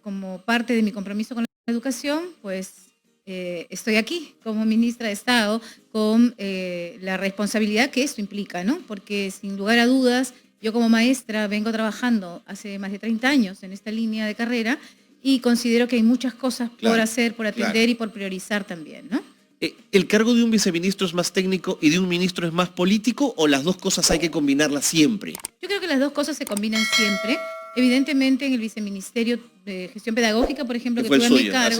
como parte de mi compromiso con la educación, pues estoy aquí como ministra de Estado con la responsabilidad que esto implica, ¿no? Porque sin lugar a dudas, yo como maestra vengo trabajando hace más de 30 años en esta línea de carrera y considero que hay muchas cosas por hacer, por atender y por priorizar también, ¿no? ¿El cargo de un viceministro es más técnico y de un ministro es más político o las dos cosas hay que combinarlas siempre? Yo creo que las dos cosas se combinan siempre. Evidentemente en el viceministerio de gestión pedagógica, por ejemplo, que tuve a mi cargo,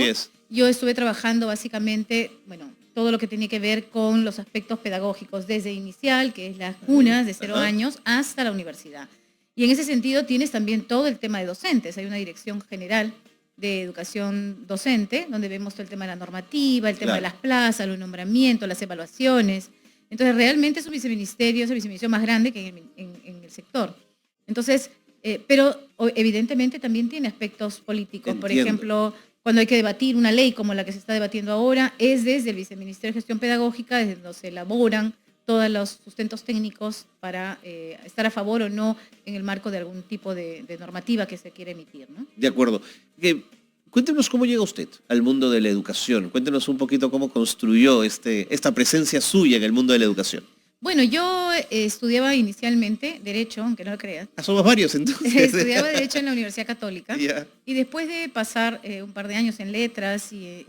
yo estuve trabajando básicamente, bueno, todo lo que tenía que ver con los aspectos pedagógicos, desde inicial, que es las cunas de 0 años, hasta la universidad. Y en ese sentido tienes también todo el tema de docentes. Hay una dirección general de educación docente, donde vemos todo el tema de la normativa, el tema de las plazas, los nombramientos, las evaluaciones. Entonces, realmente es un viceministerio, es el viceministerio más grande que en el sector. Entonces, pero evidentemente también tiene aspectos políticos. Por ejemplo, cuando hay que debatir una ley como la que se está debatiendo ahora, es desde el Viceministerio de Gestión Pedagógica, desde donde se elaboran todos los sustentos técnicos para estar a favor o no en el marco de algún tipo de normativa que se quiere emitir, ¿no? De acuerdo. Cuéntenos cómo llega usted al mundo de la educación. Cuéntenos un poquito cómo construyó esta presencia suya en el mundo de la educación. Bueno, yo estudiaba inicialmente Derecho, aunque no lo creas. Somos varios entonces. Estudiaba Derecho en la Universidad Católica. Y después de pasar un par de años en letras y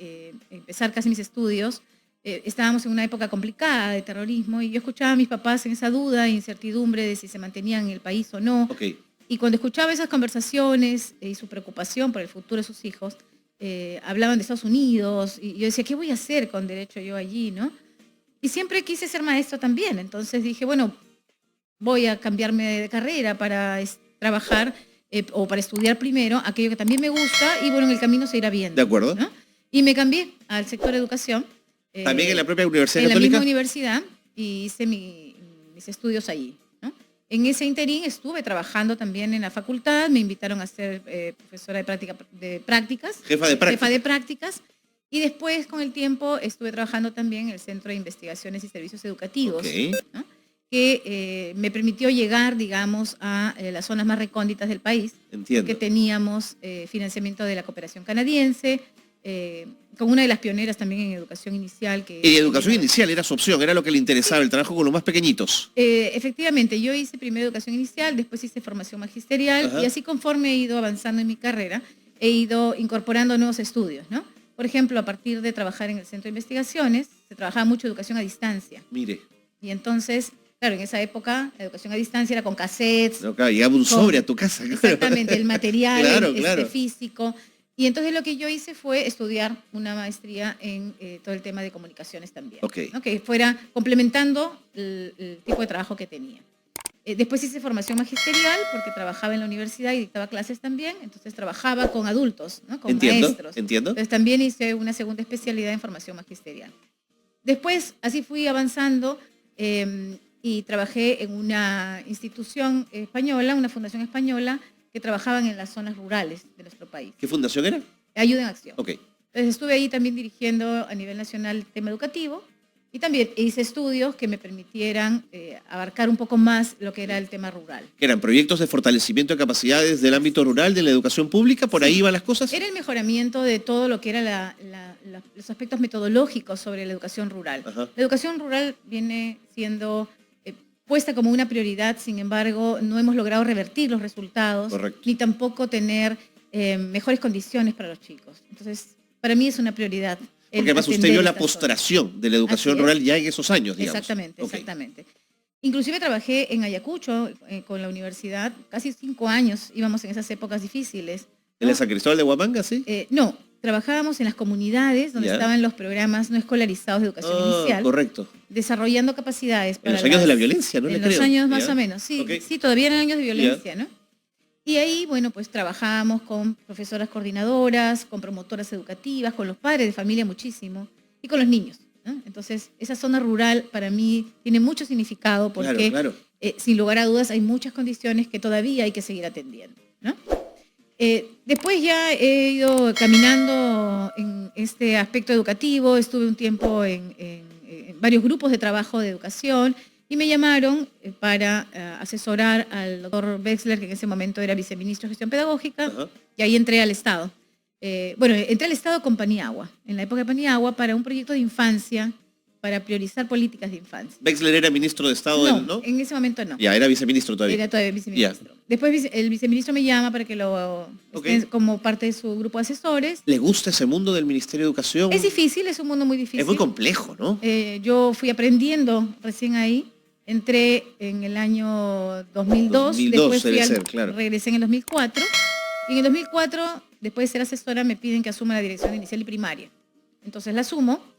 empezar casi mis estudios, estábamos en una época complicada de terrorismo y yo escuchaba a mis papás en esa duda e incertidumbre de si se mantenían en el país o no. Y cuando escuchaba esas conversaciones y su preocupación por el futuro de sus hijos, hablaban de Estados Unidos y yo decía, ¿qué voy a hacer con Derecho yo allí, no? Y siempre quise ser maestro también, entonces dije, bueno, voy a cambiarme de carrera para trabajar o para estudiar primero aquello que también me gusta y bueno, en el camino se irá viendo. De acuerdo. ¿No? Y me cambié al sector de educación. ¿También en la propia Universidad Católica? En la misma universidad y hice mis estudios allí, ¿no? En ese interín estuve trabajando también en la facultad, me invitaron a ser profesora de prácticas. Jefa de prácticas. Jefa de prácticas. Y después, con el tiempo, estuve trabajando también en el Centro de Investigaciones y Servicios Educativos, ¿no? Que me permitió llegar, digamos, a las zonas más recónditas del país. Entiendo. Que teníamos financiamiento de la cooperación canadiense, con una de las pioneras también en educación inicial. Y educación inicial era su opción, era lo que le interesaba, el trabajo con los más pequeñitos. Efectivamente, yo hice primero educación inicial, después hice formación magisterial y así conforme he ido avanzando en mi carrera, he ido incorporando nuevos estudios, ¿no? Por ejemplo, a partir de trabajar en el Centro de Investigaciones, se trabajaba mucho educación a distancia. Mire. Y entonces, claro, en esa época, la educación a distancia era con cassettes. No, claro, llegaba un sobre a tu casa. Exactamente, el material claro. físico. Y entonces lo que yo hice fue estudiar una maestría en todo el tema de comunicaciones también. ¿No? Que fuera complementando el tipo de trabajo que tenía. Después hice formación magisterial porque trabajaba en la universidad y dictaba clases también, entonces trabajaba con adultos, ¿no? Con maestros. Entiendo. Entonces también hice una segunda especialidad en formación magisterial. Después así fui avanzando y trabajé en una institución española, una fundación española que trabajaban en las zonas rurales de nuestro país. ¿Qué fundación era? Ayuda en Acción. Entonces estuve ahí también dirigiendo a nivel nacional el tema educativo. Y también hice estudios que me permitieran abarcar un poco más lo que era el tema rural. ¿Eran proyectos de fortalecimiento de capacidades del ámbito rural, de la educación pública? ¿Por ahí iban las cosas? Era el mejoramiento de todo lo que era los aspectos metodológicos sobre la educación rural. La educación rural viene siendo puesta como una prioridad, sin embargo, no hemos logrado revertir los resultados, ni tampoco tener mejores condiciones para los chicos. Entonces, para mí es una prioridad. Porque además usted vio la postración de la educación rural ya en esos años, digamos. Exactamente. Inclusive trabajé en Ayacucho con la universidad, casi 5 años íbamos en esas épocas difíciles, ¿no? ¿En la San Cristóbal de Huamanga, sí? No, trabajábamos en las comunidades donde estaban los programas no escolarizados de educación inicial. Correcto. Desarrollando capacidades para en los años de la violencia, ¿no? En los años más o menos, sí, todavía eran años de violencia, ¿no? Y ahí, bueno, pues trabajábamos con profesoras coordinadoras, con promotoras educativas, con los padres de familia muchísimo y con los niños, ¿no? Entonces, esa zona rural para mí tiene mucho significado porque, sin lugar a dudas, hay muchas condiciones que todavía hay que seguir atendiendo, ¿no? Después ya he ido caminando en este aspecto educativo, estuve un tiempo en varios grupos de trabajo de educación y me llamaron para asesorar al doctor Wexler, que en ese momento era viceministro de Gestión Pedagógica, y ahí entré al Estado. Bueno, entré al Estado con Paniagua, en la época de Paniagua, para un proyecto de infancia, para priorizar políticas de infancia. ¿Wexler era ministro de Estado? No, en ese momento no. Ya, era viceministro todavía. Era todavía viceministro. Después el viceministro me llama para que esté como parte de su grupo de asesores. ¿Le gusta ese mundo del Ministerio de Educación? Es difícil, es un mundo muy difícil. Es muy complejo, ¿no? Yo fui aprendiendo recién ahí. Entré en el año 2002. Después regresé en el 2004. Y en el 2004, después de ser asesora, me piden que asuma la dirección inicial y primaria. Entonces la asumo.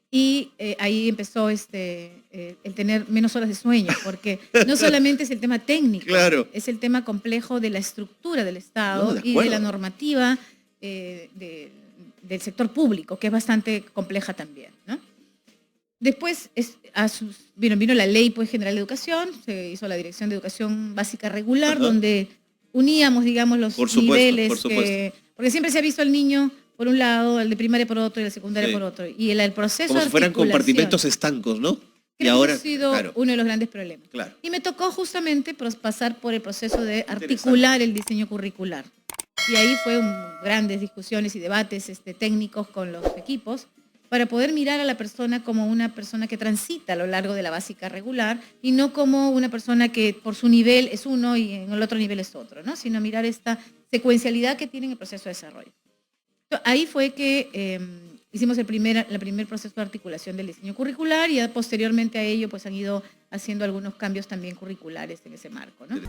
Y ahí empezó el tener menos horas de sueño, porque no solamente es el tema técnico, claro, es el tema complejo de la estructura del Estado y de la normativa del sector público, que es bastante compleja también, ¿no? Después vino la Ley General de Educación, se hizo la Dirección de Educación Básica Regular, donde uníamos, digamos, los niveles, porque siempre se ha visto al niño por un lado, el de primaria por otro y el secundaria por otro. Y el proceso como si fueran compartimentos estancos, ¿no? Y ahora ha sido uno de los grandes problemas. Claro. Y me tocó justamente pasar por el proceso de articular el diseño curricular. Y ahí fue grandes discusiones y debates técnicos con los equipos para poder mirar a la persona como una persona que transita a lo largo de la básica regular y no como una persona que por su nivel es uno y en el otro nivel es otro, ¿no? Sino mirar esta secuencialidad que tiene en el proceso de desarrollo. Ahí fue que hicimos el primer proceso de articulación del diseño curricular y posteriormente a ello pues han ido haciendo algunos cambios también curriculares en ese marco, ¿no?